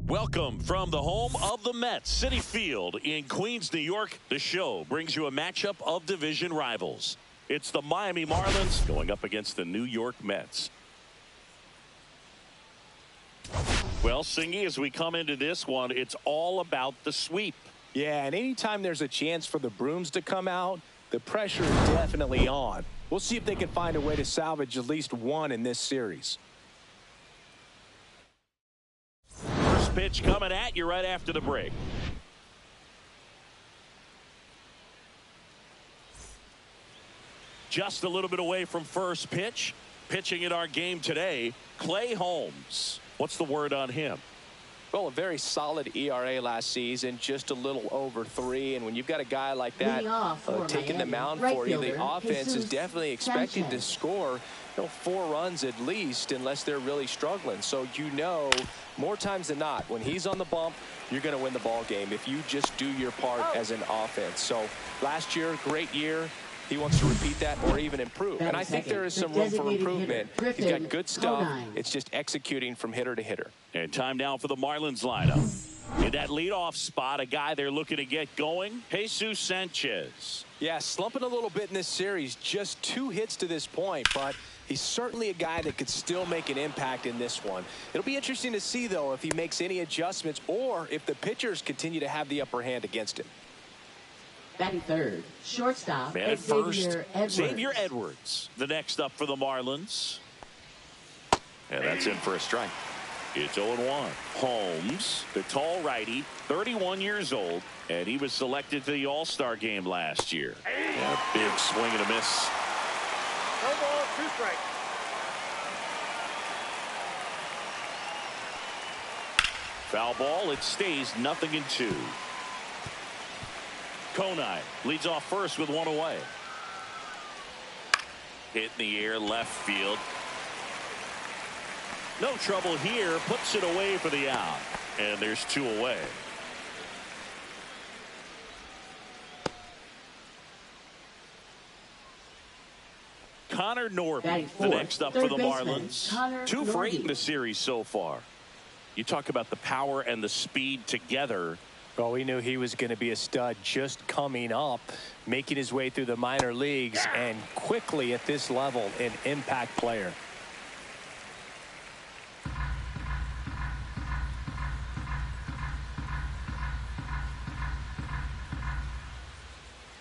Welcome from the home of the Mets, Citi Field in Queens, New York. The show brings you a matchup of division rivals. It's the Miami Marlins going up against the New York Mets. Well, Singy, as we come into this one, it's all about the sweep. Yeah, and anytime there's a chance for the brooms to come out, the pressure is definitely on. We'll see if they can find a way to salvage at least one in this series. First pitch coming at you right after the break. Just a little bit away from first pitch. Pitching in our game today, Clay Holmes. What's the word on him? Well, a very solid ERA last season, just a little over 3. And when you've got a guy like that taking the mound for you, the offense is definitely expected to score 4 runs at least, unless they're really struggling. So more times than not, when he's on the bump, you're going to win the ball game if you just do your part as an offense. So last year, great year. He wants to repeat that or even improve. And I think there is some room for improvement. He's got good stuff. It's just executing from hitter to hitter. And time now for the Marlins lineup. In that leadoff spot, a guy they're looking to get going, Jesus Sanchez. Yeah, slumping a little bit in this series. Just 2 hits to this point, but he's certainly a guy that could still make an impact in this one. It'll be interesting to see, though, if he makes any adjustments or if the pitchers continue to have the upper hand against him. Batting third, shortstop, Man at first, Xavier Edwards. The next up for the Marlins. And that's in for a strike. It's 0-1. Holmes, the tall righty, 31 years old, and he was selected to the All-Star game last year. Yeah, big swing and a miss. No ball, 2 strikes. Foul ball. It stays 0-2. Konai leads off first with 1 away. Hit in the air, left field. No trouble here. Puts it away for the out. And there's 2 away. Connor Norby, the next up for the Marlins. 2 for 8 in the series so far. You talk about the power and the speed together. Well, we knew he was going to be a stud just coming up, making his way through the minor leagues, and quickly at this level, an impact player.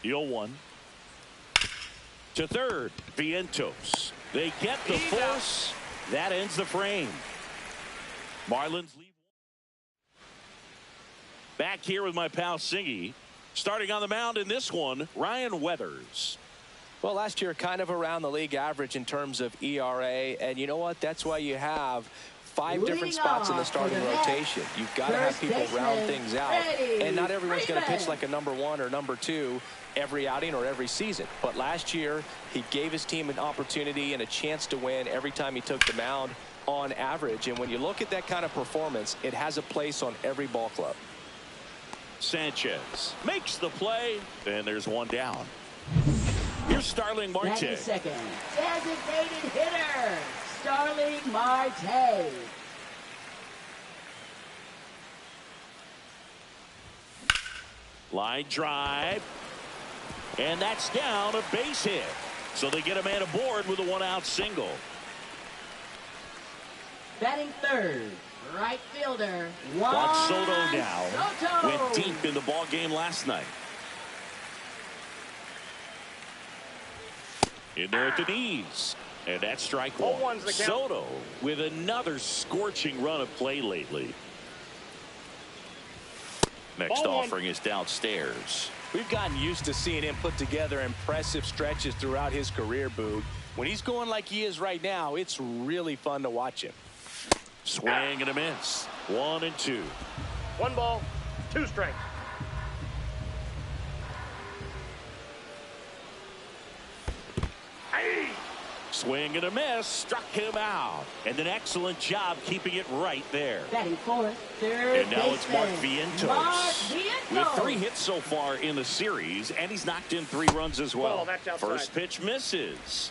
The 0-1. To third, Vientos. They get the force. That ends the frame. Marlins leave. Back here with my pal Singy. Starting on the mound in this one, Ryan Weathers. Well, last year kind of around the league average in terms of ERA. And you know what? That's why you have 5 different spots in the starting rotation. You've got to have people round things out. And not everyone's going to pitch like a number 1 or number 2 every outing or every season. But last year, he gave his team an opportunity and a chance to win every time he took the mound on average. And when you look at that kind of performance, it has a place on every ball club. Sanchez makes the play, and there's 1 down. Here's Starling Marte. Second, designated hitter, Starling Marte. Line drive, and that's down, a base hit. So they get a man aboard with a 1-out single. Batting third, right fielder, Juan Soto now Soto. went deep in the ball game last night. In there at the knees, and that's strike 1. Soto with another scorching run of play lately. Next offering is downstairs. We've gotten used to seeing him put together impressive stretches throughout his career, Boog. When he's going like he is right now, it's really fun to watch him. Swing and a miss. 1-2. 1 ball, 2 strikes. swing and a miss. Struck him out. And an excellent job keeping it right there. Batting fourth, third And now it's Mark baseman, Vientos. Mark Vientos. With 3 hits so far in the series, and he's knocked in 3 runs as well. Ball, that's outside. First pitch misses.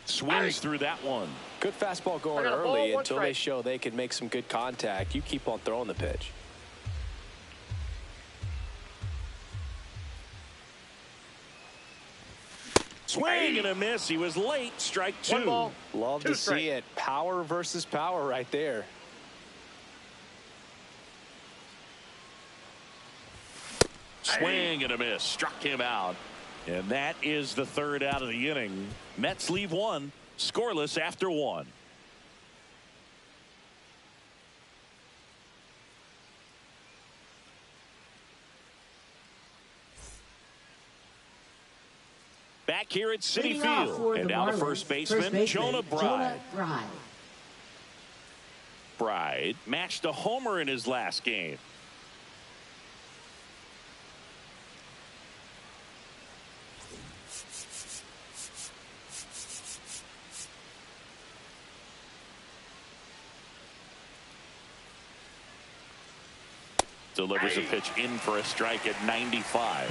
Swings through that one. Good fastball going I got a ball, early one until strike. they show they can make some good contact. You keep on throwing the pitch. Swing and a miss. He was late. Strike 2. 1 ball, Love 2 to strikes. see it. Power versus power right there. Swing and a miss. Struck him out. And that is the 3rd out of the inning. Mets leave 1 scoreless after 1. Back here at Citi Leading off Field. for And the now the Marlins, first baseman, Jonah Bride. Bride. Bride matched a homer in his last game. Delivers a pitch in for a strike at 95.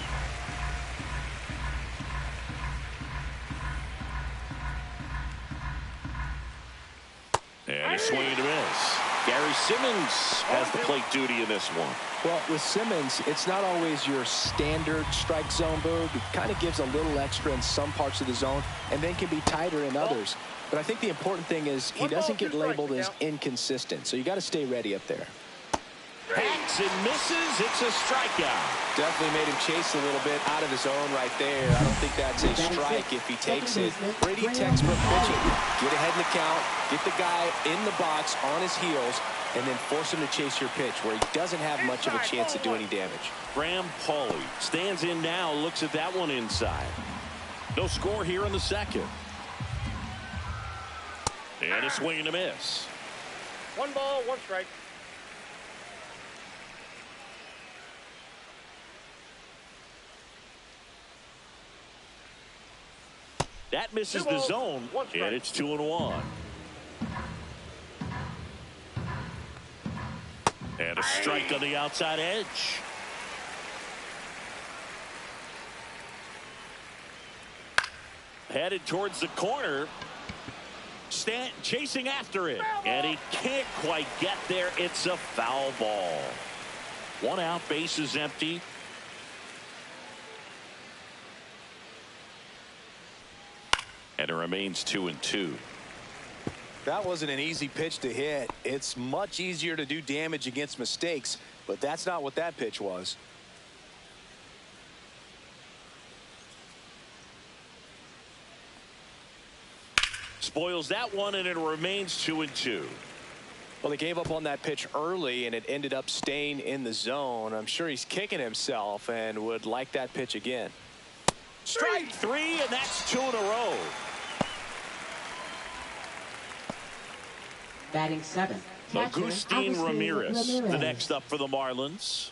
And a swing and a miss. Gary Simmons has the plate duty in this one. Well, with Simmons, it's not always your standard strike zone, Boog. It kind of gives a little extra in some parts of the zone and then can be tighter in others. But I think the important thing is he doesn't get labeled as inconsistent. So you got to stay ready up there. Hacks and misses. It's a strikeout. Definitely made him chase a little bit out of his own right there. I don't think that's a strike if he takes it. Pretty textbook pitching. Get ahead in the count, get the guy in the box on his heels, and then force him to chase your pitch where he doesn't have much of a chance to do any damage. Graham Pauley stands in now, looks at that one inside. No score here in the 2nd. And a swing and a miss. 1 ball, 1 strike. That misses the zone, and it's 2-1. And a strike on the outside edge. Headed towards the corner. Stanton chasing after it, and he can't quite get there. It's a foul ball. 1 out, base is empty. And it remains 2-2. That wasn't an easy pitch to hit. It's much easier to do damage against mistakes, but that's not what that pitch was. Spoils that one, and it remains 2-2. Well, he gave up on that pitch early, and it ended up staying in the zone. I'm sure he's kicking himself and would like that pitch again. Strike 3, and that's 2 in a row. Batting 7th, Agustin Ramirez, the next up for the Marlins.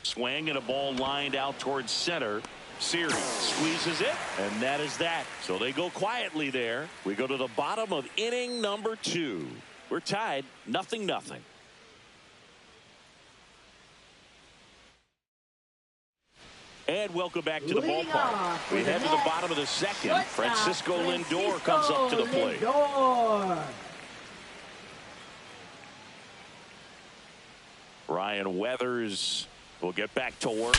Swing and a ball lined out towards center. Series squeezes it, and that is that. So they go quietly there. We go to the bottom of inning number 2. We're tied 0-0. And welcome back to the ballpark. We head to the bottom of the 2nd. Francisco Lindor comes up to the plate. Ryan Weathers will get back to work.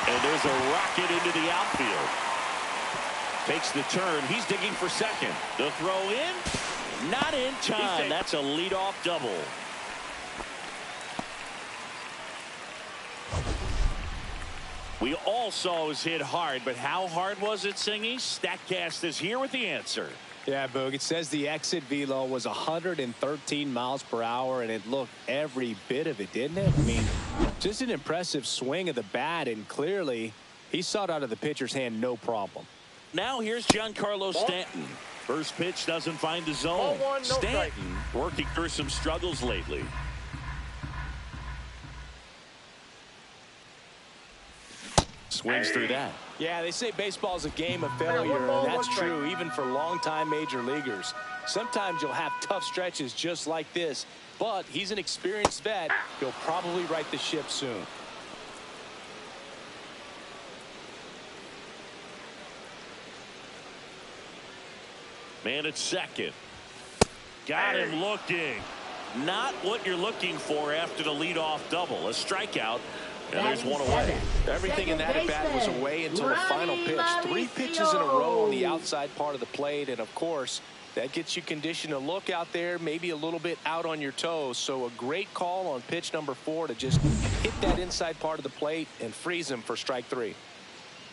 And there's a rocket into the outfield. Takes the turn. He's digging for second. The throw in. Not in time. That's a leadoff double. We all saw it was hit hard, but how hard was it, Singy? StatCast is here with the answer. Yeah, Boog, it says the exit velo was 113 miles per hour, and it looked every bit of it, didn't it? I mean, just an impressive swing of the bat, and clearly he saw it out of the pitcher's hand no problem. Now here's Giancarlo Stanton. First pitch doesn't find the zone. Ball one, no strike. Stanton working through some struggles lately. Swings through that. Yeah, they say baseball is a game of failure, and that's true even for longtime major leaguers. Sometimes you'll have tough stretches just like this, but he's an experienced vet. He'll probably right the ship soon. Man at second. Got him looking. Not what you're looking for after the leadoff double. A strikeout. And there's one away. Everything in that at bat was away until the final pitch. 3 pitches in a row on the outside part of the plate. And of course, that gets you conditioned to look out there, maybe a little bit out on your toes. So a great call on pitch number 4 to just hit that inside part of the plate and freeze him for strike 3.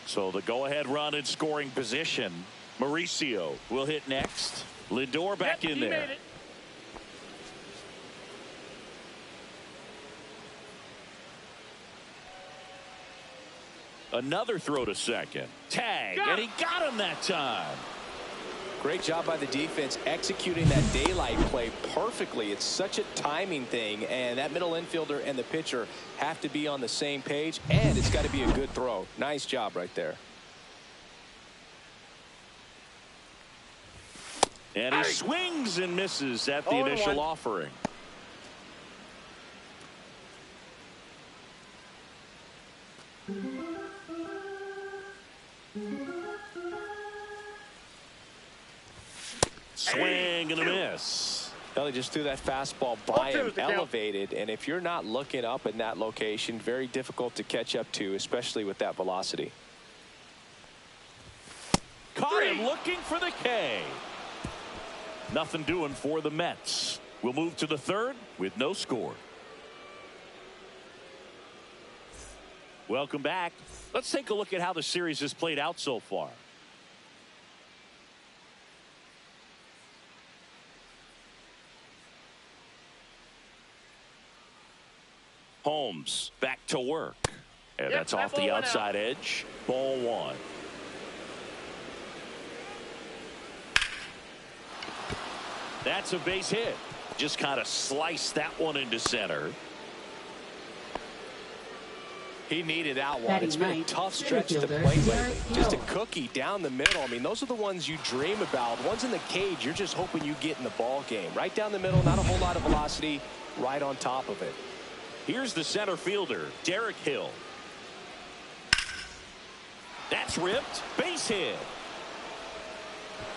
So the go-ahead run in scoring position. Mauricio will hit next. Lindor back in there. Another throw to second. Tag, and he got him that time. Great job by the defense executing that daylight play perfectly. It's such a timing thing, and that middle infielder and the pitcher have to be on the same page, and it's got to be a good throw. Nice job right there. And he swings and misses at the initial offering. Swing and a miss. Well, he just threw that fastball by him, elevated, and if you're not looking up in that location, very difficult to catch up to, especially with that velocity. Caught him looking for the K. Nothing doing for the Mets. We'll move to the third with no score. Welcome back. Let's take a look at how the series has played out so far. Holmes back to work. And that's off the outside edge. Ball 1. That's a base hit. Just kind of sliced that one into center. He needed that one. It's been a tough stretch to play lately. Just a cookie down the middle. I mean, those are the ones you dream about. Ones in the cage, you're just hoping you get in the ball game. Right down the middle, not a whole lot of velocity, right on top of it. Here's the center fielder, Derek Hill. That's ripped. Base hit.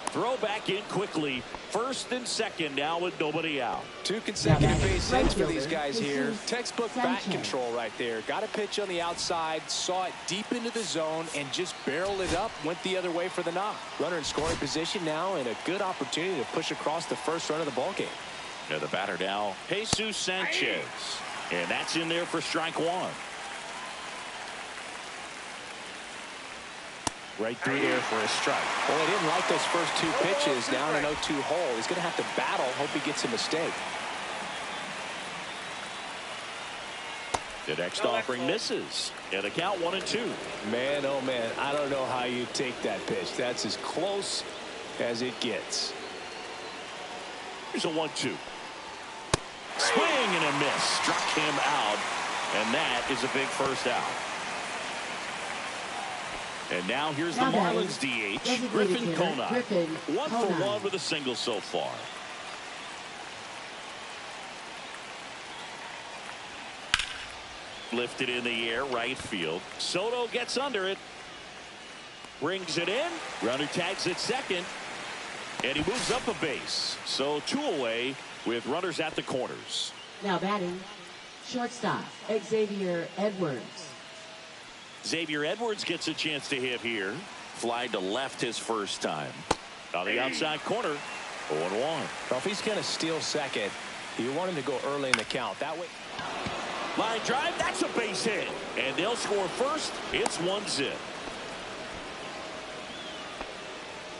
Throw back in quickly. First and second now with nobody out. 2 consecutive base hits for these guys here. Textbook bat control right there. Got a pitch on the outside, saw it deep into the zone, and just barreled it up, went the other way for the knock. Runner in scoring position now, and a good opportunity to push across the first run of the ball game. Yeah, the batter now, Jesus Sanchez. And that's in there for strike 1. Right through there for a strike. Well, he didn't like those first 2 pitches down an 0-2 hole. He's going to have to battle. Hope he gets a mistake. The next offering misses. And a count 1-2. Man, oh man, I don't know how you take that pitch. That's as close as it gets. Here's a 1-2. Swing and a miss. Struck him out. And that is a big first out. And now here's the Marlins DH, Griffin Conant. 1 for 1 with a single so far. Lifted in the air, right field. Soto gets under it. Brings it in. Runner tags at second. And he moves up a base. So 2 away with runners at the corners. Now batting, shortstop, Xavier Edwards. Xavier Edwards gets a chance to hit here. Fly to left his first time. On the outside corner, 0-1. Well, if he's going to steal second, you want him to go early in the count. That way. Line drive, that's a base hit. And they'll score first. It's 1-0.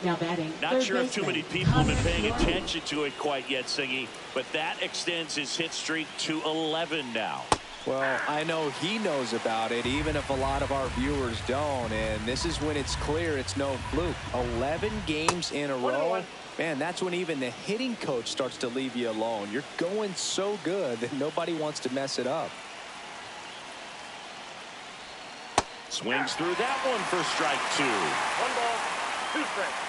Now batting. Not sure if too many people have been paying attention to it quite yet, Singy, but that extends his hit streak to 11 now. Well, I know he knows about it, even if a lot of our viewers don't. And this is when it's clear it's no fluke. 11 games in a row. Man, that's when even the hitting coach starts to leave you alone. You're going so good that nobody wants to mess it up. Swings through that one for strike 2. 1 ball, 2 strikes.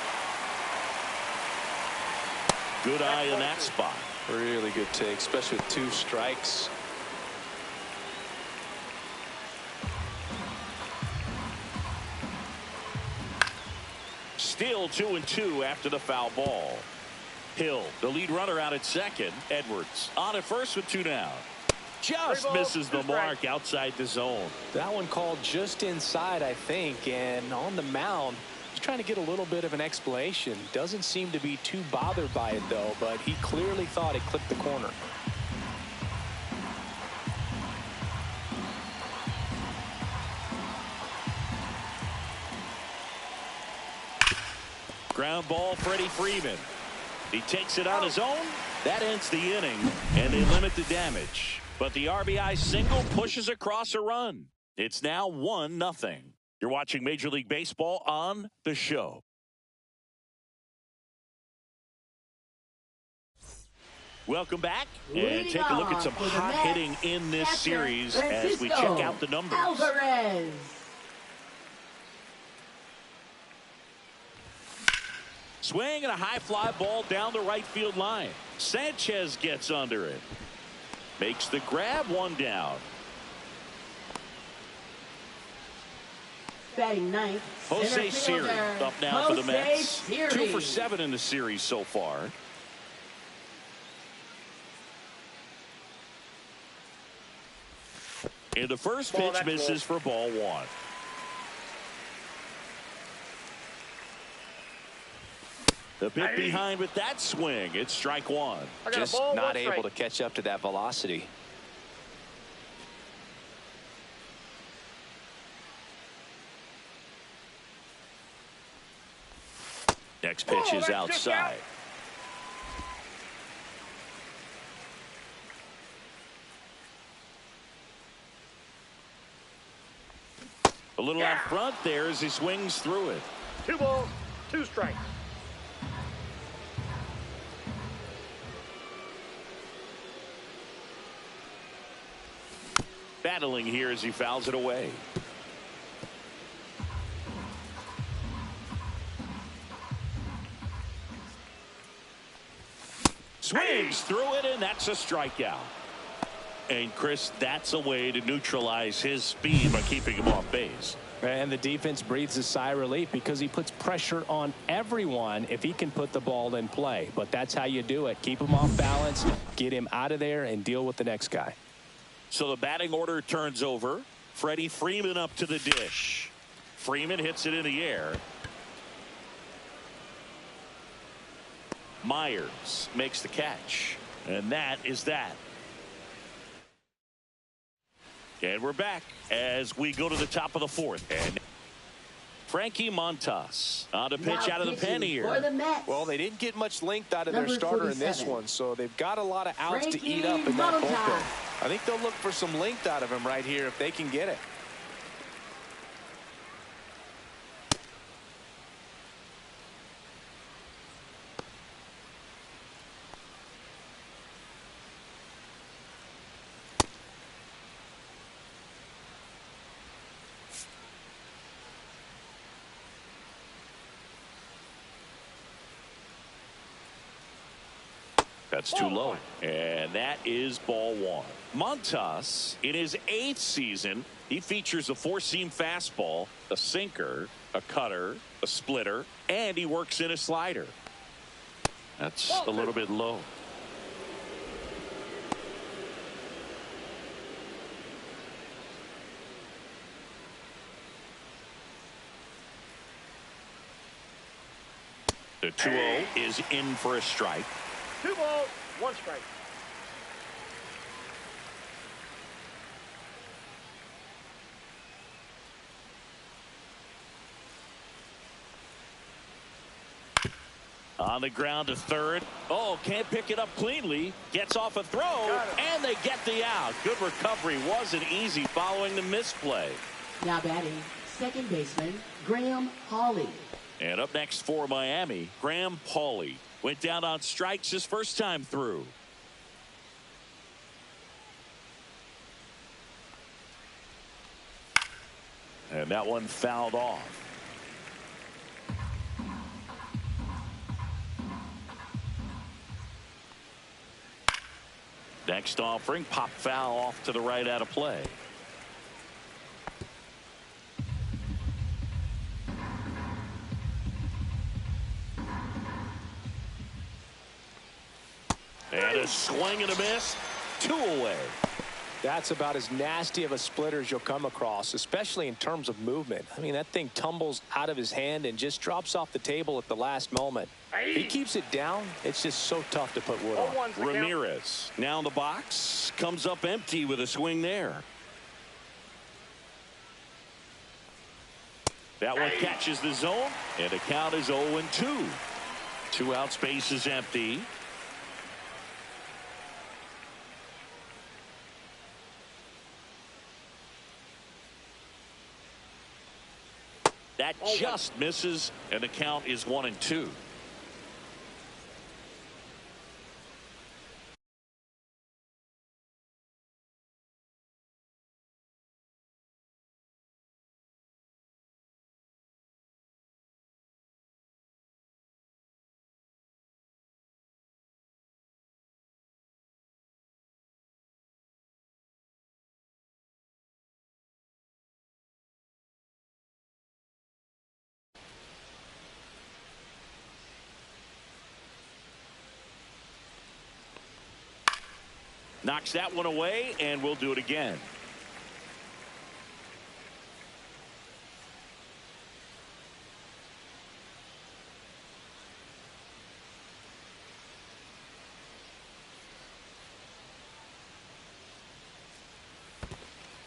Good eye in that spot. Really good take, especially with 2 strikes. Still 2-2 after the foul ball. Hill, the lead runner, out at second. Edwards on at first with 2 down. Just misses the mark outside the zone. That one called just inside, I think, and on the mound, he's trying to get a little bit of an explanation. Doesn't seem to be too bothered by it, though, but he clearly thought it clipped the corner. Ground ball, Freddie Freeman. He takes it on his own. That ends the inning, and they limit the damage. But the RBI single pushes across a run. It's now 1-0. You're watching Major League Baseball on The Show. Welcome back, and take a look at some hot hitting in this series as we check out the numbers. Alvarez. Swing and a high fly ball down the right field line. Sanchez gets under it. Makes the grab, 1 down. Batting ninth, Jose Siri up now for the Mets. 2 for 7 in the series so far. And the first pitch misses for ball 1. The bit behind with that swing. It's strike 1. Just not able to catch up to that velocity. Next pitch is outside. A little out front there as he swings through it. 2 balls, 2 strikes. Battling here as he fouls it away. Swings through it, and that's a strikeout. And Chris, that's a way to neutralize his speed by keeping him off base. And the defense breathes a sigh of relief because he puts pressure on everyone if he can put the ball in play. But that's how you do it. Keep him off balance, get him out of there, and deal with the next guy. So the batting order turns over. Freddie Freeman up to the dish. Freeman hits it in the air. Myers makes the catch. And that is that. And we're back as we go to the top of the 4th. And Frankie Montas on to pitch out of the pen here. Well, they didn't get much length out of their starter in this one, so they've got a lot of outs to eat up in that bullpen. I think they'll look for some length out of him right here if they can get it. That's too low. And that is ball 1. Montas, in his 8th season, he features a 4-seam fastball, a sinker, a cutter, a splitter, and he works in a slider. That's a little bit low. The 2-0 is in for a strike. 2 balls, 1 strike. On the ground to third. Oh, can't pick it up cleanly. Gets off a throw, and they get the out. Good recovery. Wasn't easy following the misplay. Now batting, second baseman, Graham Hawley. And up next for Miami, Graham Pauley. Went down on strikes his first time through. And that one fouled off. Next offering, pop foul off to the right out of play. And a swing and a miss. 2 away. That's about as nasty of a splitter as you'll come across, especially in terms of movement. I mean, that thing tumbles out of his hand and just drops off the table at the last moment. He keeps it down. It's just so tough to put wood on. Ramirez now in the box, comes up empty with a swing there. That one catches the zone, and the count is 0-2. 2 out, space is empty. That just misses, and the count is 1-2. Knocks that one away, and we'll do it again.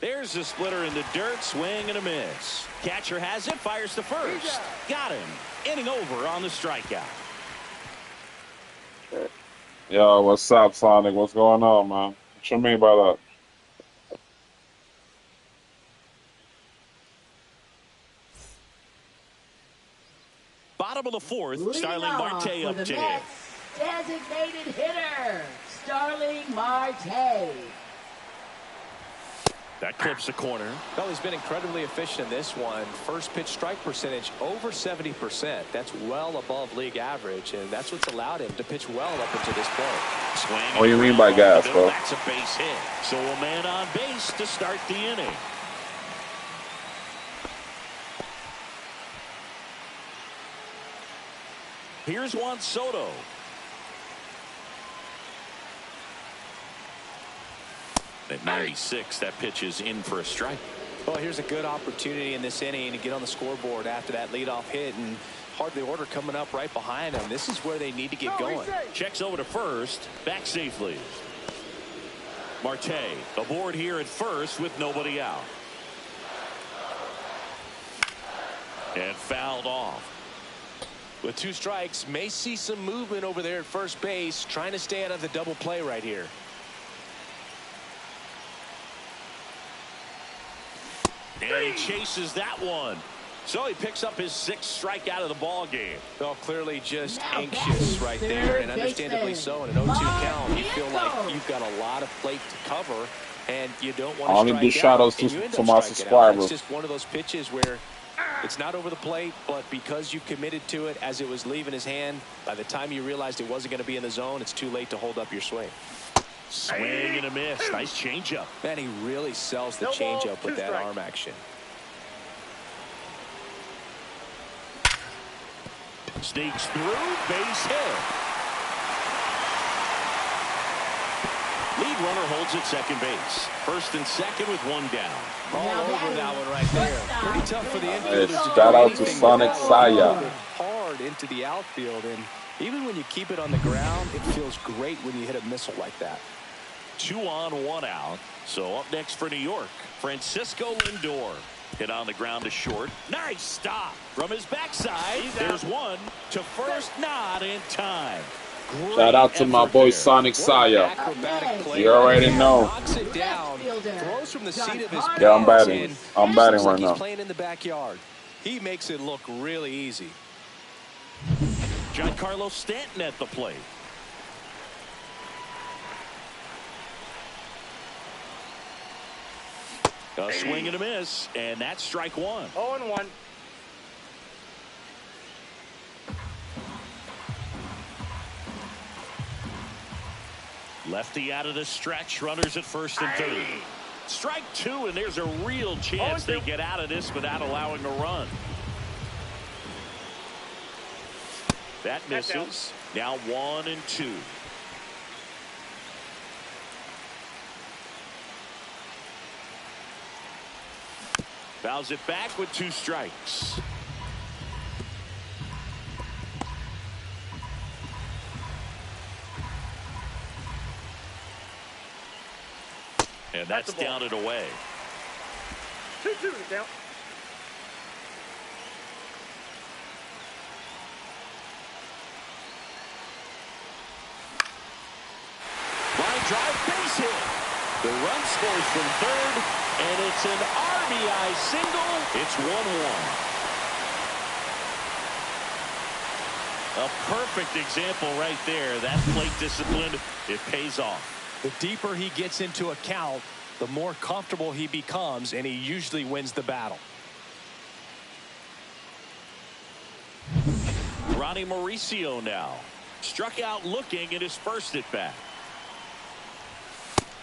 There's the splitter in the dirt, swing and a miss. Catcher has it, fires to first. Got him. Inning over on the strikeout. Yo, what's up, Sonic? What's going on, man? What you mean by that? Bottom of the 4th, Leading Starling off Marte for up the to hit. Mets, designated hitter, Starling Marte. That clips the corner. Well, he's been incredibly efficient in this one. First pitch strike percentage over 70%. That's well above league average, and that's what's allowed him to pitch well up into this point. Swing. What do you mean by gas, bro? That's a base hit. So a man on base to start the inning. Here's Juan Soto. At 96, that pitch is in for a strike. Well, here's a good opportunity in this inning to get on the scoreboard after that leadoff hit, and hardly order coming up right behind him. This is where they need to get going. Checks over to first, back safely. Marte aboard here at first with nobody out. And fouled off. With 2 strikes, may see some movement over there at first base, trying to stay out of the double play right here. And he chases that one. So he picks up his 6th strikeout of the ball game. Well, clearly just anxious right there, and understandably so. In an 0-2 count, you feel like you've got a lot of plate to cover, and you don't want to only do shout outs to my subscribers. It's just one of those pitches where it's not over the plate, but because you committed to it as it was leaving his hand, by the time you realized it wasn't going to be in the zone, it's too late to hold up your swing. Swing and a miss. Nice changeup. Man, he really sells the changeup with that arm action. Sneaks through, base hit. Lead runner holds at second base. First and second with 1 down. All over that one right there. Pretty tough for the infielders. Hey, shout out to Sonic Saya. Hard into the outfield, and even when you keep it on the ground, it feels great when you hit a missile like that. 2 on, 1 out. So up next for New York, Francisco Lindor. Hit on the ground to short. Nice stop from his backside. There's one to first, not in time. Great Shout out to my boy Sonic Saya. You already know. Throws from the seat of his Yeah, I'm batting. I'm batting right now. He's playing in the backyard. He makes it look really easy. Giancarlo Stanton at the plate. A swing and a miss, and that's strike one. 0-1. Lefty out of the stretch, runners at first and third. Strike two, and there's a real chance they get out of this without allowing a run. That misses. Now 1-2. Fouls it back with 2 strikes. And that's down and away. 2-2 to count. Line drive, base hit. The run scores from third, and it's an RBI single. It's 1-1. A perfect example right there. That plate discipline, it pays off. The deeper he gets into a count, the more comfortable he becomes, and he usually wins the battle. Ronnie Mauricio now. Struck out looking at his first at bat.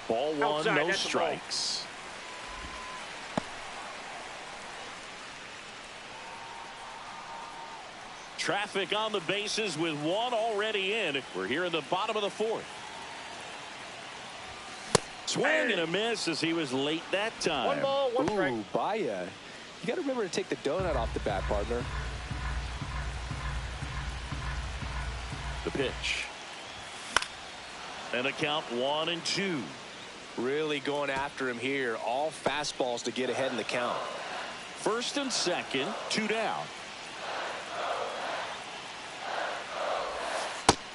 Ball one, Outside, no that's the strikes. Traffic on the bases with one already in. We're here in the bottom of the fourth. Swing and a miss as he was late that time. 1 ball, 1 strike. Ooh, Baya. You got to remember to take the donut off the bat, partner. The pitch. And a count 1-2. Really going after him here. All fastballs to get ahead in the count. First and second, 2 down.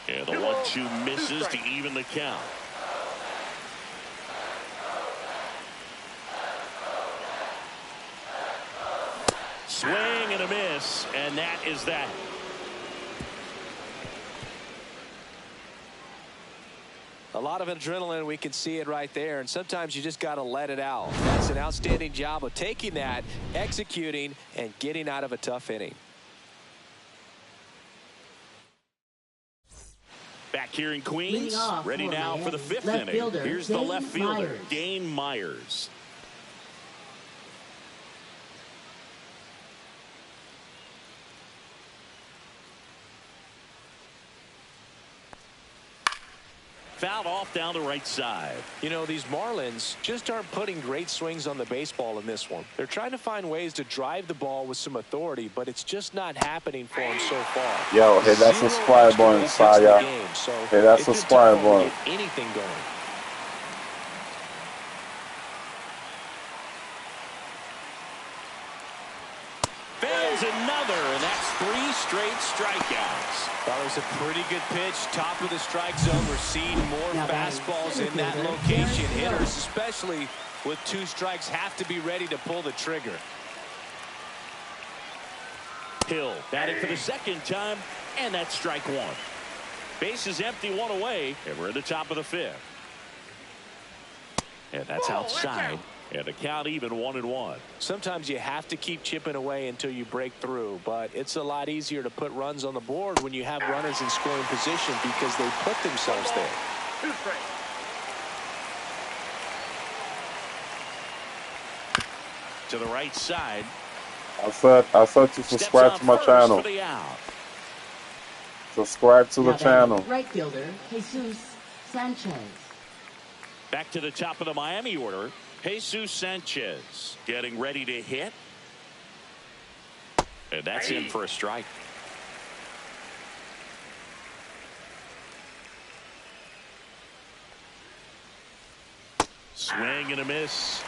And the 1-2 misses to even the count. Swing and a miss, and that is that. A lot of adrenaline, we can see it right there, and sometimes you just got to let it out. That's an outstanding job of taking that, executing, and getting out of a tough inning. Back here in Queens, ready now for the 5th inning. Here's the left fielder, Dane Myers. Fouled off down the right side. You know, these Marlins just aren't putting great swings on the baseball in this one. They're trying to find ways to drive the ball with some authority, but it's just not happening for them so far. Yo, hey, that's a squire ball inside, y'all. Hey, that's a squire ball. Anything going. Fails another, and that's 3 straight strikeouts. That was a pretty good pitch, top of the strike zone. We're seeing more fastballs in that location. Hitters, especially with 2 strikes, have to be ready to pull the trigger. Hill batting for the second time, and that's strike 1. Base is empty, 1 away, and we're at the top of the 5th. And that's outside. And the count even 1-1. Sometimes you have to keep chipping away until you break through, but it's a lot easier to put runs on the board when you have runners in scoring position because they put themselves there. 2 strikes. To the right side. I said to subscribe to my channel. Subscribe to the channel. Right fielder, Jesus Sanchez. Back to the top of the Miami order. Jesus Sanchez getting ready to hit. And that's in for a strike. Swing and a miss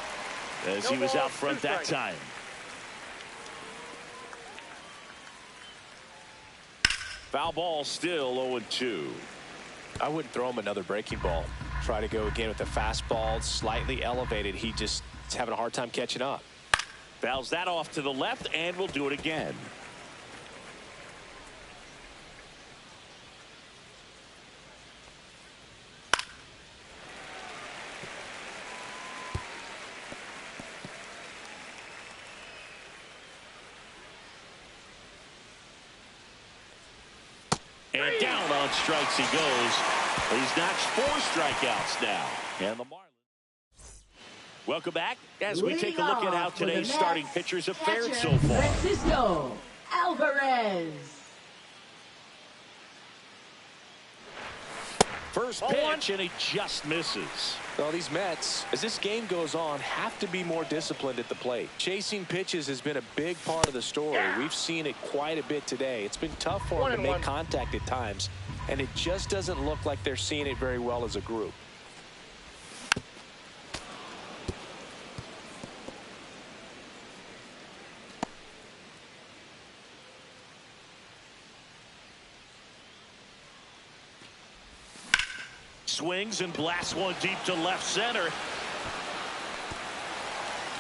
as he was out front that time. Foul ball, still 0-2. I wouldn't throw him another breaking ball. Try to go again with the fastball, slightly elevated. He just is having a hard time catching up. Fouls that off to the left, and we'll do it again. And down on strikes he goes. He's notched 4 strikeouts now. And the Marlins. Welcome back as we take a look at how today's starting pitchers have fared so far. Francisco Alvarez. First pitch, and he just misses. Well, these Mets, as this game goes on, have to be more disciplined at the plate. Chasing pitches has been a big part of the story. We've seen it quite a bit today. It's been tough for them to make contact at times, and it just doesn't look like they're seeing it very well as a group. Swings and blasts one deep to left center.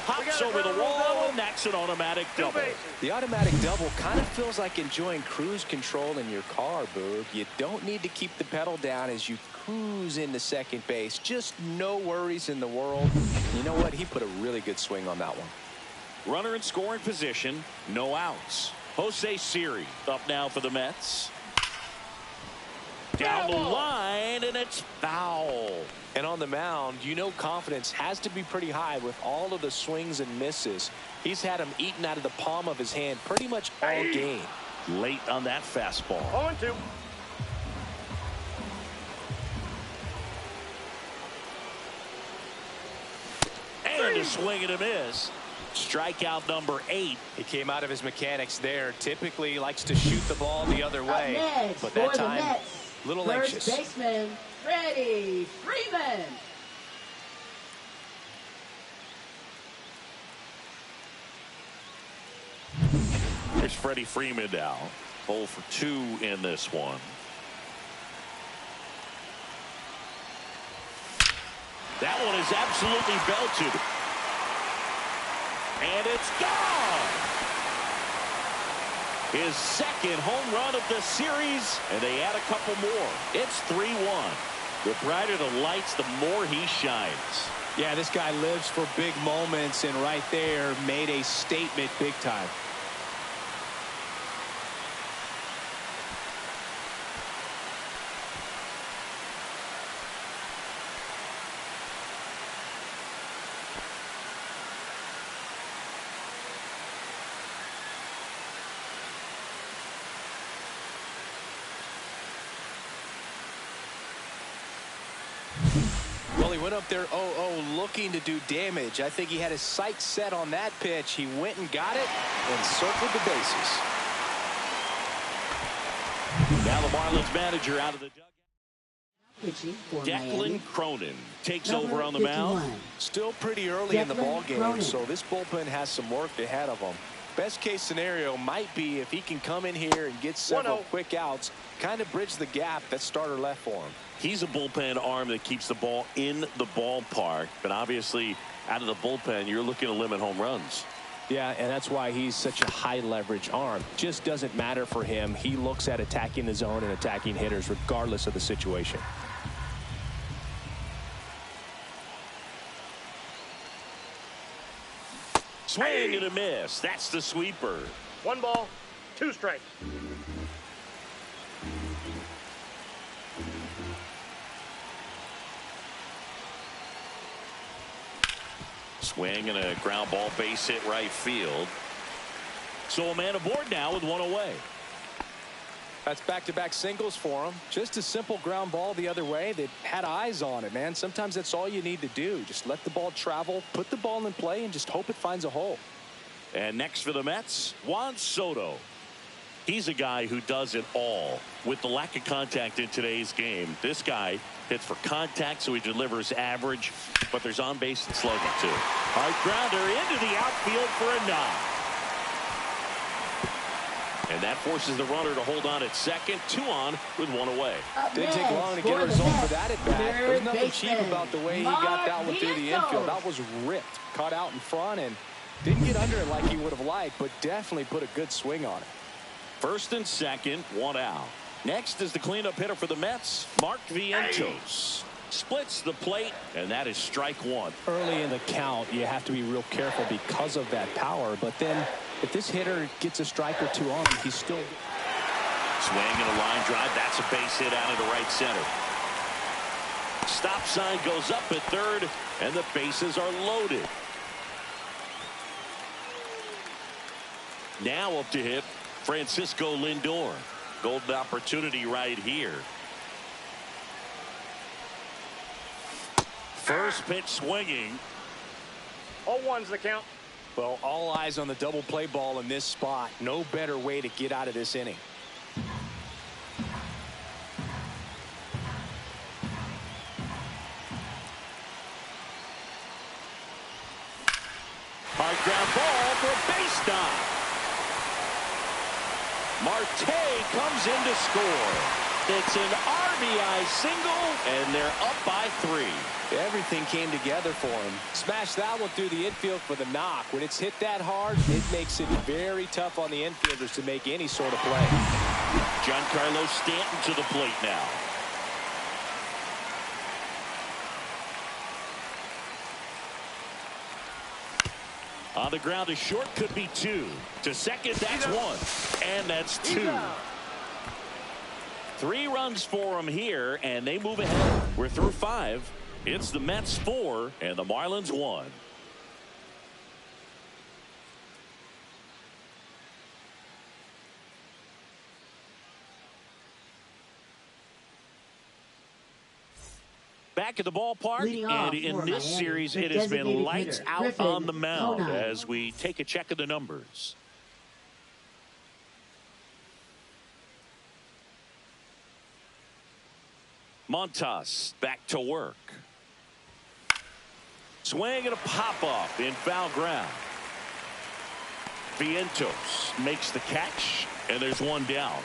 Hops over the wall, and that's an automatic double. The automatic double kind of feels like enjoying cruise control in your car, Boog. You don't need to keep the pedal down as you cruise into second base. Just no worries in the world. You know what? He put a really good swing on that one. Runner in scoring position, no outs. Jose Siri up now for the Mets. Down the line, and it's foul. And on the mound, you know confidence has to be pretty high with all of the swings and misses. He's had them eaten out of the palm of his hand pretty much all game. Late on that fastball. 0-2. And a swing and a miss. Strikeout number 8. He came out of his mechanics there. Typically he likes to shoot the ball the other way, but that time a little anxious. First baseman, Freddie Freeman. Here's Freddie Freeman now. 0 for 2 in this one. That one is absolutely belted. And it's gone. His second home run of the series, and they add a couple more. It's 3-1. The brighter the lights, the more he shines. Yeah, this guy lives for big moments, and right there made a statement big time. Well, he went up there 0-0 looking to do damage. I think he had his sights set on that pitch. He went and got it and circled the bases. Now the Marlins manager out of the dugout. Declan Miami. Cronin takes Number over on the 51. mound. Still pretty early in the Declan ball game, Cronin. so this bullpen has some work ahead of him. Best case scenario might be if he can come in here and get several quick outs, kind of bridge the gap that starter left for him. He's a bullpen arm that keeps the ball in the ballpark, but obviously out of the bullpen you're looking to limit home runs. Yeah, and that's why he's such a high leverage arm. Just doesn't matter for him. He looks at attacking the zone and attacking hitters regardless of the situation. Swing and a miss. That's the sweeper. 1 ball, 2 strikes. Swing and a ground ball, base hit right field. So a man aboard now with 1 away. That's back-to-back singles for him. Just a simple ground ball the other way. They had eyes on it, man. Sometimes that's all you need to do. Just let the ball travel, put the ball in play, and just hope it finds a hole. And next for the Mets, Juan Soto. He's a guy who does it all. With the lack of contact in today's game, this guy hits for contact, so he delivers average, but there's on base and slugging too. Hard grounder into the outfield for a knock. And that forces the runner to hold on at second. 2 on with 1 away. Didn't take long to get a result for that at bat. There's nothing cheap about the way he got that one through the infield. That was ripped. Caught out in front and didn't get under it like he would have liked, but definitely put a good swing on it. First and second, 1 out. Next is the cleanup hitter for the Mets, Mark Vientos. Splits the plate, and that is strike 1. Early in the count, you have to be real careful because of that power. But then if this hitter gets a strike or 2 on him, he's still. Swing and a line drive. That's a base hit out into right center. Stop sign goes up at third, and the bases are loaded. Now up to hit Francisco Lindor. Golden opportunity right here. First pitch swinging. 0-1's the count. Well, all eyes on the double play ball in this spot. No better way to get out of this inning. Hard ground ball for a base knock. Marte comes in to score. It's an RBI single, and they're up by 3. Everything came together for him. Smash that one through the infield for the knock. When it's hit that hard, it makes it very tough on the infielders to make any sort of play. Giancarlo Stanton to the plate now. On the ground to short, could be 2. To second, that's 1. And that's 2. 3 runs for them here, and they move ahead. We're through 5. It's the Mets 4 and the Marlins 1. Back at the ballpark, and in this series, it has been lights out on the mound as we take a check of the numbers. Montas back to work. Swing and a pop-up in foul ground. Vientos makes the catch, and there's 1 down.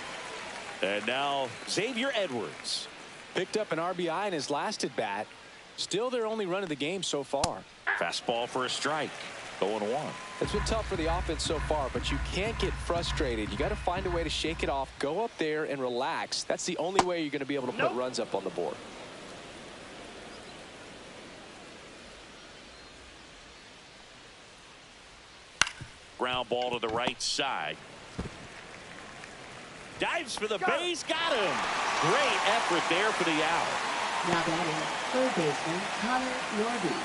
And now Xavier Edwards. Picked up an RBI in his last at bat. Still their only run of the game so far. Fastball for a strike. 0-1. It's been tough for the offense so far, but you can't get frustrated. You got to find a way to shake it off, go up there and relax. That's the only way you're going to be able to put runs up on the board. Ground ball to the right side. Dives for the base, got him. Great effort there for the out. Now batting, third baseman Connor Norby.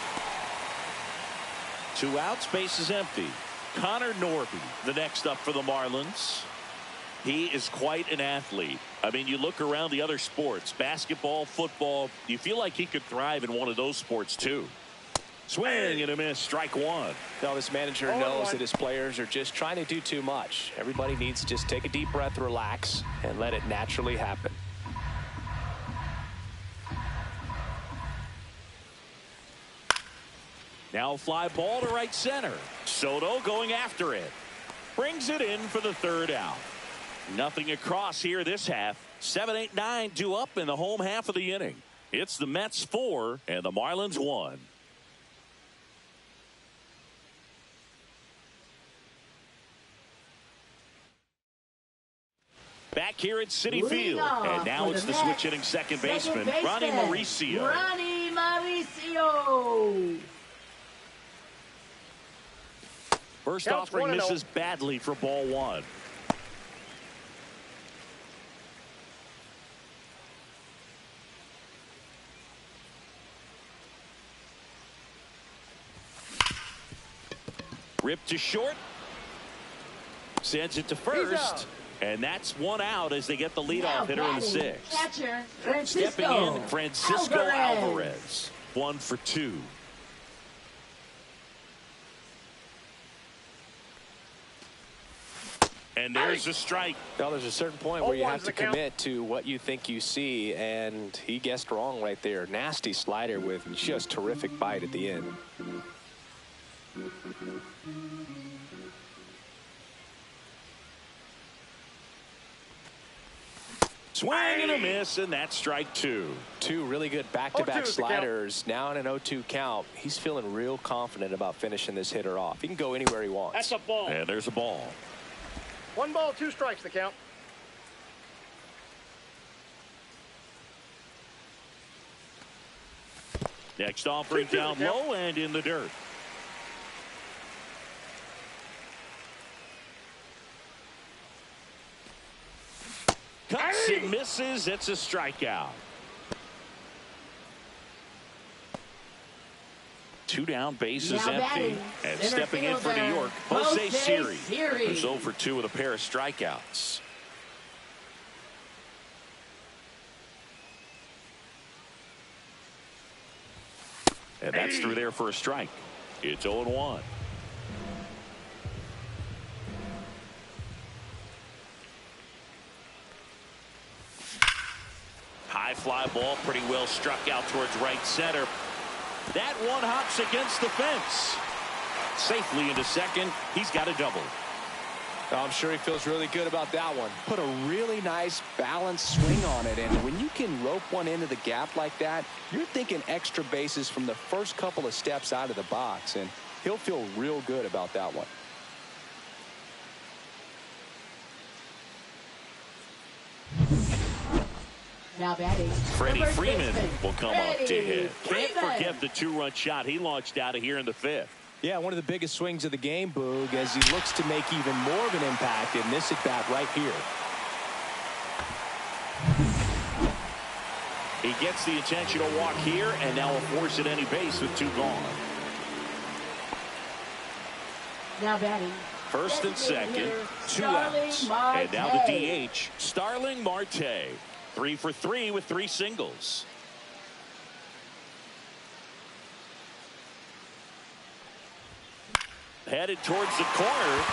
2 outs, base is empty. Connor Norby, the next up for the Marlins. He is quite an athlete. I mean, you look around the other sports, basketball, football, you feel like he could thrive in one of those sports too. Swing and a miss, strike 1. Now this manager knows that his players are just trying to do too much. Everybody needs to just take a deep breath, relax, and let it naturally happen. Now a fly ball to right center. Soto going after it. Brings it in for the 3rd out. Nothing across here this half. 7, 8, 9 due up in the home half of the inning. It's the Mets 4 and the Marlins 1. Back here at Citi Field, and now it's the switch hitting second baseman, Ronnie Mauricio. Ronnie Mauricio. First offering misses badly for ball 1. Ripped to short. Sends it to first. And that's 1 out as they get the leadoff hitter in the 6th. Catcher, Francisco Stepping in, Francisco Alvarez. 1 for 2. And there's a strike. Well, there's a certain point where you have to commit to what you think you see, and he guessed wrong right there. Nasty slider with just terrific bite at the end. Swing and a miss, and that's strike 2. 2 really good back-to-back sliders. Now in an 0-2 count. He's feeling real confident about finishing this hitter off. He can go anywhere he wants. That's a ball. And there's a ball. 1 ball, 2 strikes the count. Next offering down low and in the dirt. Cuts and misses. It's a strikeout. 2 down, bases Now empty. batting, And center stepping in for New fielder, York, Jose Siri. Siri. Who's 0 for 2 with a pair of strikeouts. And that's through there for a strike. It's 0-1. High fly ball, pretty well struck out towards right center. That one hops against the fence. Safely into second. He's got a double. I'm sure he feels really good about that one. Put a really nice balanced swing on it, and when you can rope one into the gap like that, you're thinking extra bases from the first couple of steps out of the box, and he'll feel real good about that one. Now batting, Freddie the first Freeman baseman, will come up to hit. Can't Freeman. forget the 2-run shot he launched out of here in the 5th. Yeah, one of the biggest swings of the game, Boog, as he looks to make even more of an impact in this at-bat right here. He gets the intentional walk here, and now a force at any base with 2 gone. Now batting, First and second, hitter, 2 Starling outs. Marte. And now the DH, Starling Marte. 3 for 3 with 3 singles. Headed towards the corner.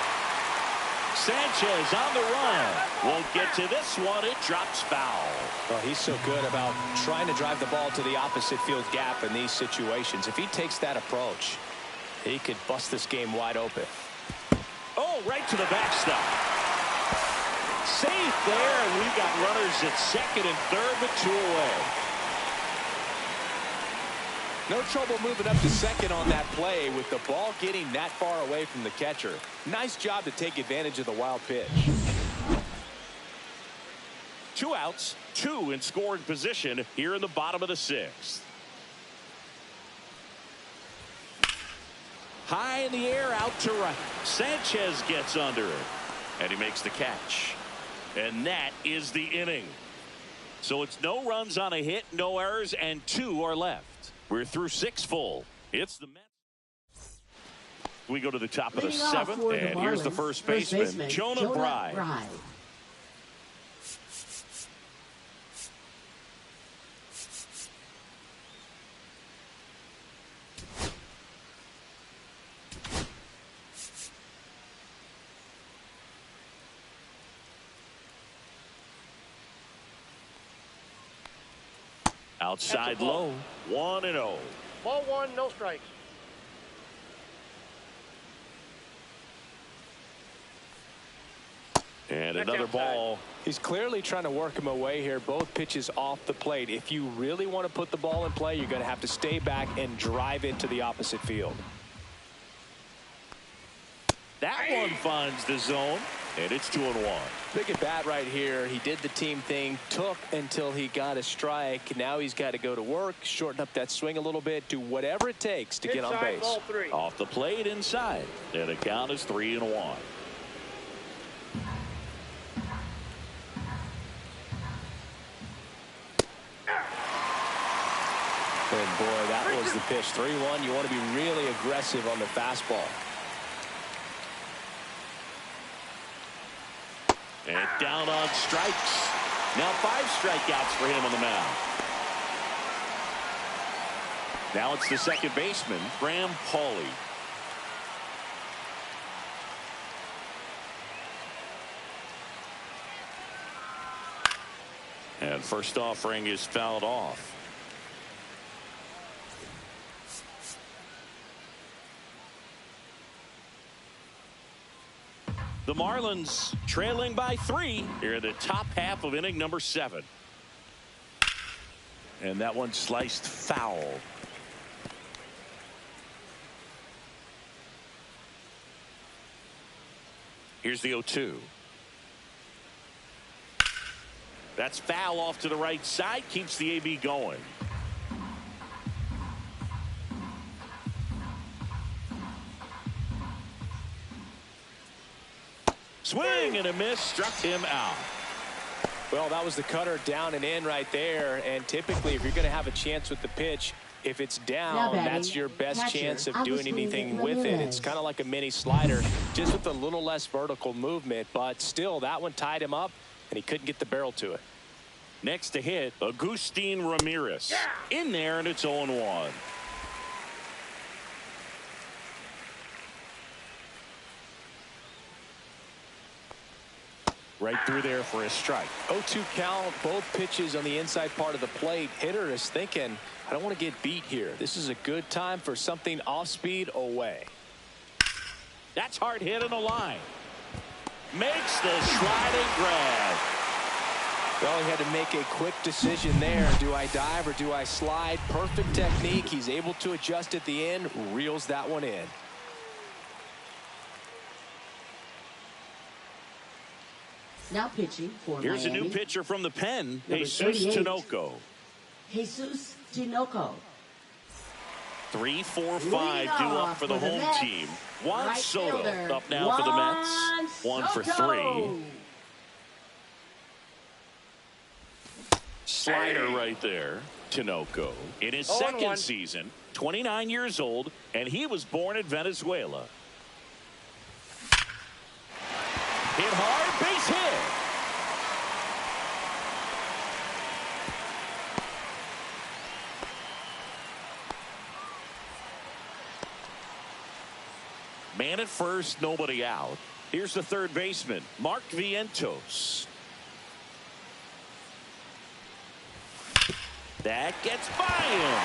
Sanchez on the run. Won't get to this one. It drops foul. Well, he's so good about trying to drive the ball to the opposite field gap in these situations. If he takes that approach, he could bust this game wide open. Oh, right to the backstop. Safe there, and we've got runners at second and third, but 2 away. No trouble moving up to second on that play with the ball getting that far away from the catcher. Nice job to take advantage of the wild pitch. 2 outs, 2 in scoring position here in the bottom of the 6th. High in the air, out to right. Sanchez gets under it, and he makes the catch. And that is the inning. So it's no runs on a hit, no errors, and 2 are left. We're through 6 full. It's the Mets. We go to the top of the Leading off 7th, for the and here's the Marlins, first baseman, Jonah Bride. Outside low, 1-0. Ball 1, no strikes. And Check another outside. ball. He's clearly trying to work him away here. Both pitches off the plate. If you really want to put the ball in play, you're going to have to stay back and drive it to the opposite field. That one finds the zone, and it's 2-1. Big at bat right here. He did the team thing, took until he got a strike. Now he's got to go to work, shorten up that swing a little bit, do whatever it takes to get on Inside, base. ball 3. Off the plate inside, and the count is 3-1. And boy, that was the pitch. 3-1. You want to be really aggressive on the fastball. And down on strikes. Now 5 strikeouts for him on the mound. Now it's the second baseman, Graham Pauley. And first offering is fouled off. The Marlins trailing by 3 here in the top half of inning number 7. And that one sliced foul. Here's the 0-2. That's foul off to the right side, keeps the AB going. Swing and a miss, struck him out. Well, that was the cutter down and in right there. And typically, if you're going to have a chance with the pitch, if it's down, that's your best chance of doing anything with it. It's kind of like a mini slider, just with a little less vertical movement. But still, that one tied him up, and he couldn't get the barrel to it. Next to hit, Agustin Ramirez. In there, and it's 0-1. Right through there for a strike. 0-2 count, both pitches on the inside part of the plate. Hitter is thinking, I don't want to get beat here. This is a good time for something off speed away. That's hard hit on the line. Makes the sliding grab. Well, he had to make a quick decision there. Do I dive or do I slide? Perfect technique. He's able to adjust at the end. Reels that one in. Now pitching for Here's Miami. a new pitcher from the pen, Number Jesus 38. Tinoco. Jesus Tinoco. 3-4-5 due up for the home Mets. team. Juan Right Soto fielder, up now for the Mets. 1 for 3. Slider right there. Tinoco in his second season, 29 years old, and he was born in Venezuela. Hit hard, base hit. Man at first, nobody out. Here's the third baseman, Mark Vientos. That gets by him.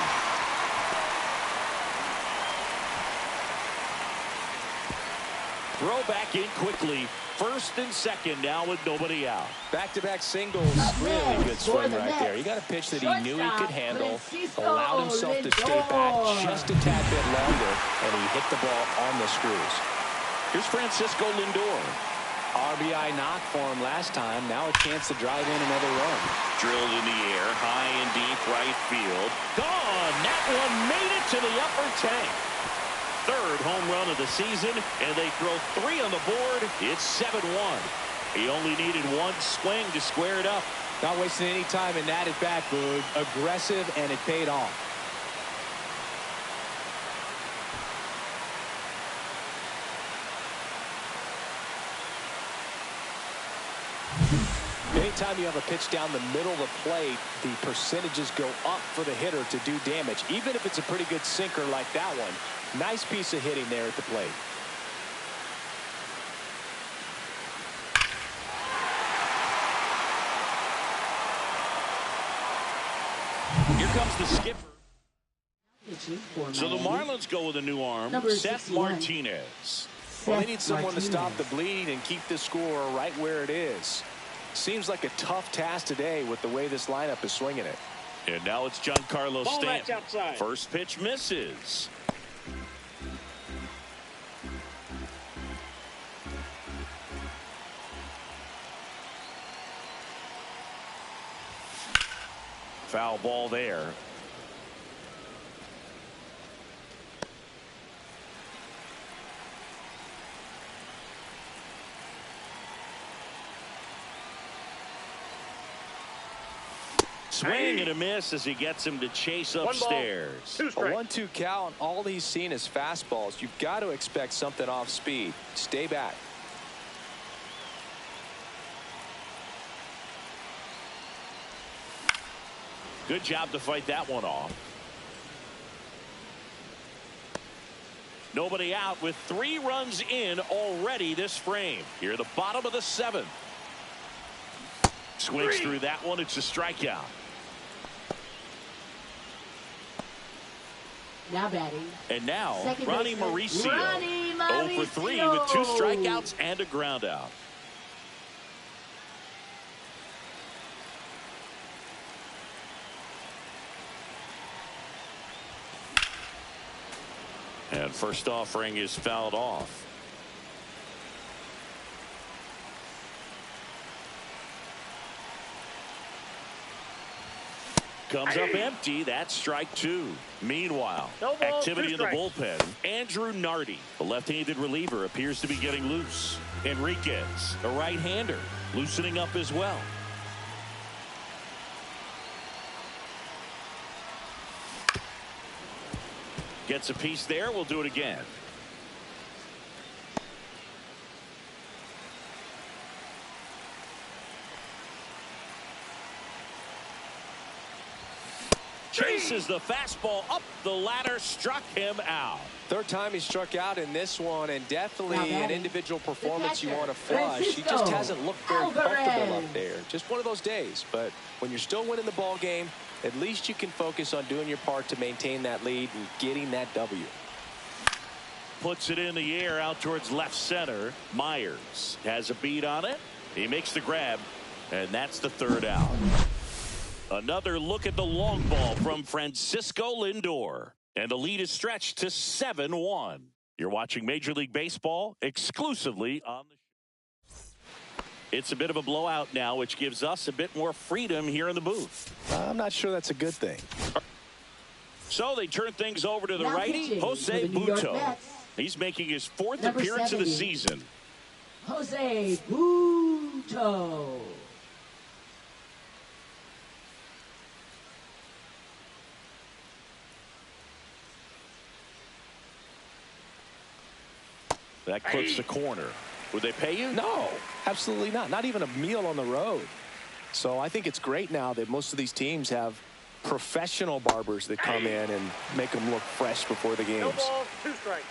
Throw back in quickly. First and second now with nobody out. Back-to-back singles. Really good swing right there. He got a pitch that he knew he could handle. Allowed himself to stay back just a tad bit longer. And he hit the ball on the screws. Here's Francisco Lindor. RBI knock for him last time. Now a chance to drive in another run. Drilled in the air. High and deep right field. Gone. That one made it to the upper tank. Third home run of the season, and they throw 3 on the board. It's 7-1. He only needed one swing to square it up. Not wasting any time in that at bat, Boog. Aggressive, and it paid off. Anytime you have a pitch down the middle of the plate, the percentages go up for the hitter to do damage, even if it's a pretty good sinker like that one. Nice piece of hitting there at the plate. Here comes the skipper. So the Miami. Marlins go with a new arm, Number Seth 61. Martinez. Well, they need someone to stop the bleed and keep the score right where it is. Seems like a tough task today with the way this lineup is swinging it. And now it's Giancarlo Ball match Stanton. outside. First pitch misses. Foul ball there. Swing and a miss as he gets him to chase upstairs. 2 A strikes. 1-2 count. All he's seen is fastballs. You've got to expect something off speed. Stay back. Good job to fight that one off. Nobody out with 3 runs in already this frame. Here at the bottom of the 7th. Swings through that one. It's a strikeout. Now batting. And now Second Ronnie baseman, Mauricio. Ronnie 0 for 3 with 2 strikeouts and a ground out. And first offering is fouled off. Comes up empty. That's strike 2. Meanwhile, No ball, activity 2 in the strikes. bullpen. Andrew Nardi, the left-handed reliever, appears to be getting loose. Enriquez, a right-hander, loosening up as well. Gets a piece there. We'll do it again. Chases the fastball up the ladder, struck him out. Third time he struck out in this one, and definitely an individual performance you want to flush. He just hasn't looked very comfortable up there. Just one of those days. But when you're still winning the ball game, at least you can focus on doing your part to maintain that lead and getting that W. Puts it in the air out towards left center. Myers has a beat on it. He makes the grab, and that's the third out. Another look at the long ball from Francisco Lindor. And the lead is stretched to 7-1. You're watching Major League Baseball exclusively on the show. It's a bit of a blowout now, which gives us a bit more freedom here in the booth. I'm not sure that's a good thing. So they turn things over to the righty, Jose Butto. He's making his fourth appearance of the season. Jose Butto. That clips the corner. Would they pay you? No, absolutely not. Not even a meal on the road. So I think it's great now that most of these teams have professional barbers that come in and make them look fresh before the games. No balls, 2 strikes.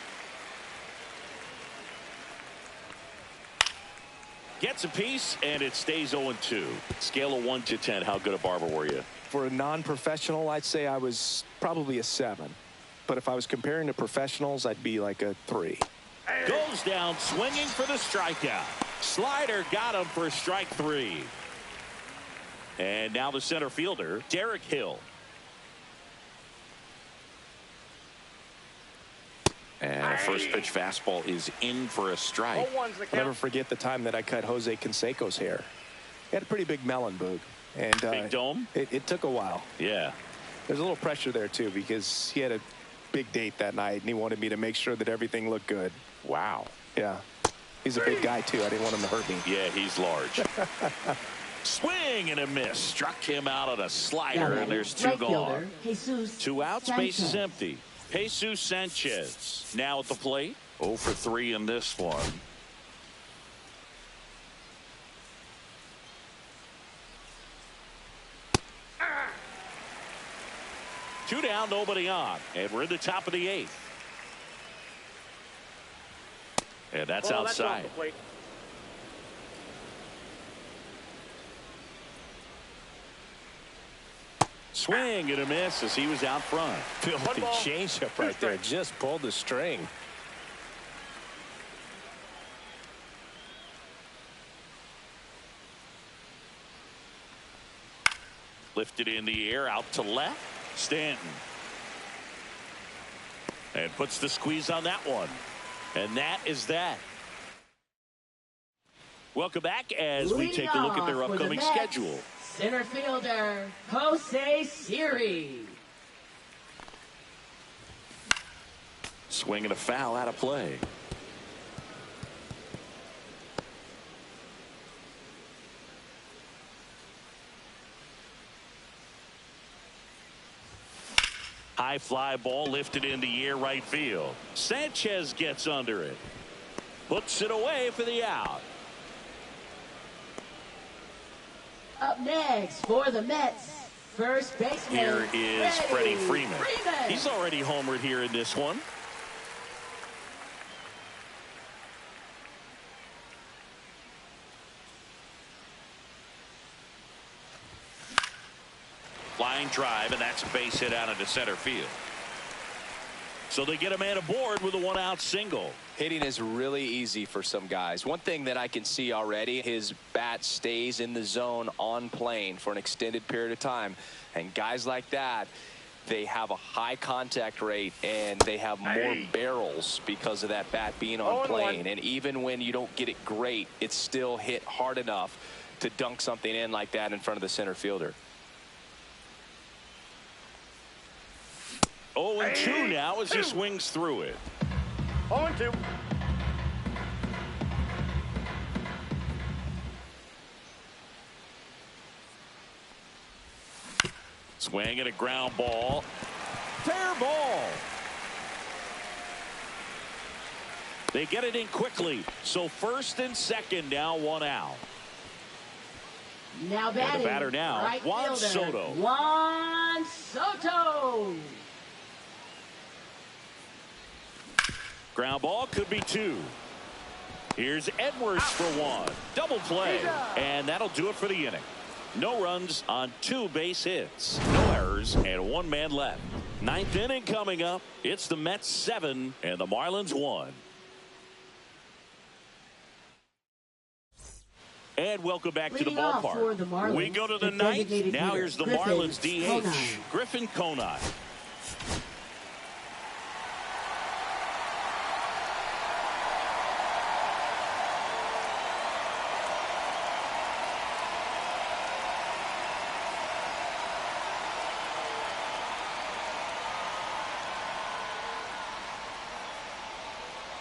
Gets a piece, and it stays 0-2. Scale of 1 to 10, how good a barber were you? For a non-professional, I'd say I was probably a 7. But if I was comparing to professionals, I'd be like a 3. Goes down swinging for the strikeout. Slider got him for strike 3. And now the center fielder, Derek Hill. And a first pitch fastball is in for a strike. All ones the count. I'll never forget the time that I cut Jose Canseco's hair. He had a pretty big melon, Boog. And big dome? It took a while. Yeah. There's a little pressure there, too, because he had a big date that night, and he wanted me to make sure that everything looked good. Wow. Yeah. He's a big guy, too. I didn't want him to hurt me. Yeah, he's large. Swing and a miss. Struck him out on a slider, and there's 2 gone. 2 outs, base is empty. Jesus Sanchez now at the plate. 0 for 3 in this one. Two down, nobody on. And we're in the top of the 8th. And that's outside. That's off the plate. Swing and a miss as he was out front. Filthy changeup right there. Just pulled the string. Lifted in the air out to left. Stanton. And puts the squeeze on that one. And that is that. Welcome back as we take a look at their upcoming schedule. Center fielder, Jose Siri. Swing and a foul out of play. High fly ball lifted in the air right field. Sanchez gets under it. Puts it away for the out. Up next for the Mets, first baseman. Here is Freddie Freeman. He's already homered here in this one. Line drive, and that's a base hit out into center field. So they get a man aboard with a 1-out single. Hitting is really easy for some guys. One thing that I can see already, his bat stays in the zone on plane for an extended period of time. And guys like that, they have a high contact rate and they have more barrels because of that bat being on plane. And even when you don't get it great, it's still hit hard enough to dunk something in like that in front of the center fielder. 0-2 now as he swings through it. 0-2. Swing and a ground ball. Fair ball. They get it in quickly. So first and second, now one out. Now batting, and the batter now, right Juan fielder, Soto. Juan Soto. Ground ball could be 2. Here's Edwards for 1. Double play. And that'll do it for the inning. No runs on 2 base hits. No errors and 1 man left. 9th inning coming up. It's the Mets 7 and the Marlins 1. And welcome back to the ballpark. We go to the 9th. Now here's the Marlins DH, Griffin Conine.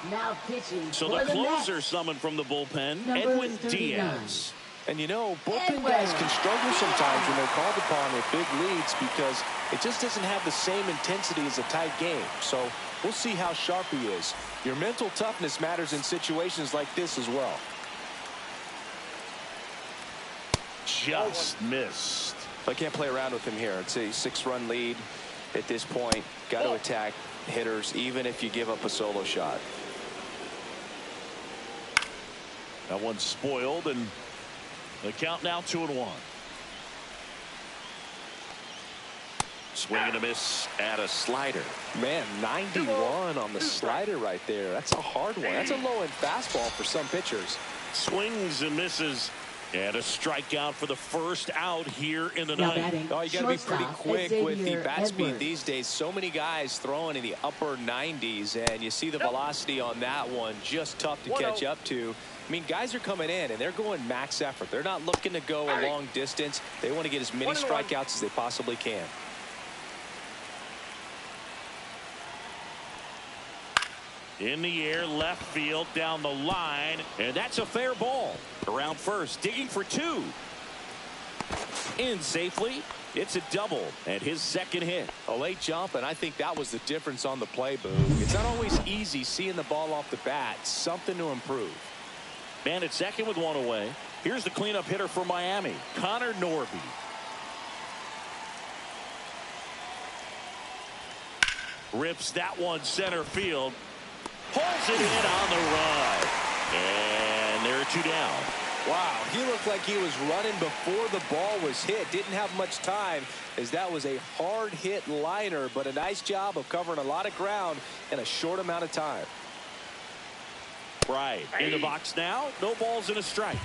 Now pitching. So the closer summoned from the bullpen, Edwin Diaz. And you know, bullpen guys can struggle sometimes when they're called upon with big leads because it just doesn't have the same intensity as a tight game. So we'll see how sharp he is. Your mental toughness matters in situations like this as well. Just missed. I can't play around with him here. It's a 6-run lead at this point. Got to attack hitters even if you give up a solo shot. That one's spoiled, and the count now 2-1. Swing and a miss at a slider. Man, 91 on the slider right there. That's a hard one. That's a low-end fastball for some pitchers. Swings and misses. And a strikeout for the first out here in the ninth. Oh, you got to be pretty quick with the bat speed these days. So many guys throwing in the upper 90s, and you see the velocity on that one. Just tough to catch up to. I mean, guys are coming in, and they're going max effort. They're not looking to go a long distance. They want to get as many strikeouts as they possibly can. In the air, left field, down the line, and that's a fair ball. Around first, digging for 2. In safely. It's a double, and his second hit. A late jump, and I think that was the difference on the play, Boo. It's not always easy seeing the ball off the bat. Something to improve. Man at second with 1 away. Here's the cleanup hitter for Miami, Connor Norby. Rips that one center field. Pulls it in on the run. And there are 2 down. Wow, he looked like he was running before the ball was hit. Didn't have much time as that was a hard hit liner, but a nice job of covering a lot of ground in a short amount of time. Right. In the box now, no balls and a strike.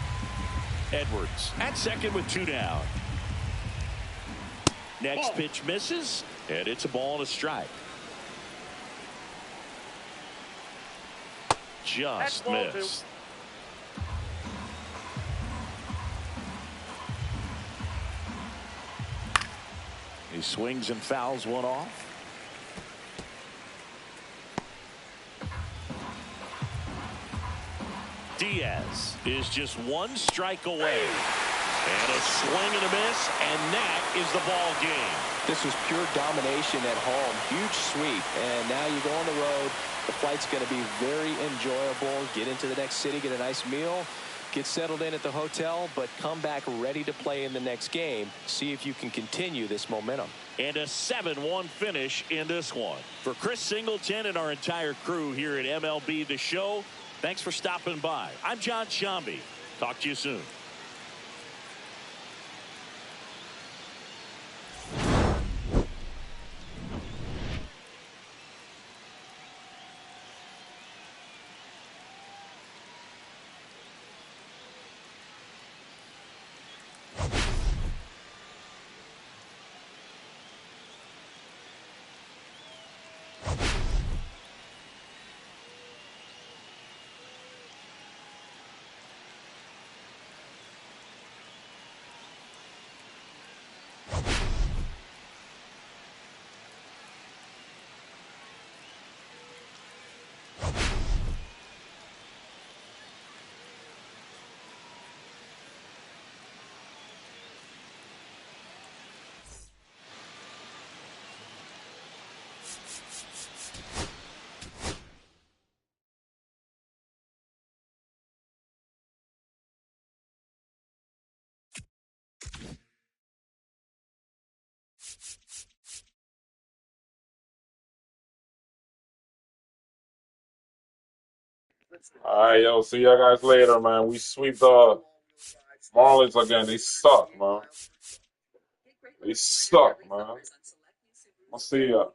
Edwards at second with 2 down. Next pitch misses, and it's a ball and a strike. Just missed. He swings and fouls one off. Diaz is just 1 strike away. And a swing and a miss, and that is the ball game. This was pure domination at home. Huge sweep, and now you go on the road. The flight's going to be very enjoyable. Get into the next city, get a nice meal, get settled in at the hotel, but come back ready to play in the next game. See if you can continue this momentum. And a 7-1 finish in this one. For Chris Singleton and our entire crew here at MLB The Show, thanks for stopping by. I'm John Shambi. Talk to you soon. All right, yo. See y'all guys later, man. We sweep the Marlins again. They suck, man. They suck, man. I'll see ya.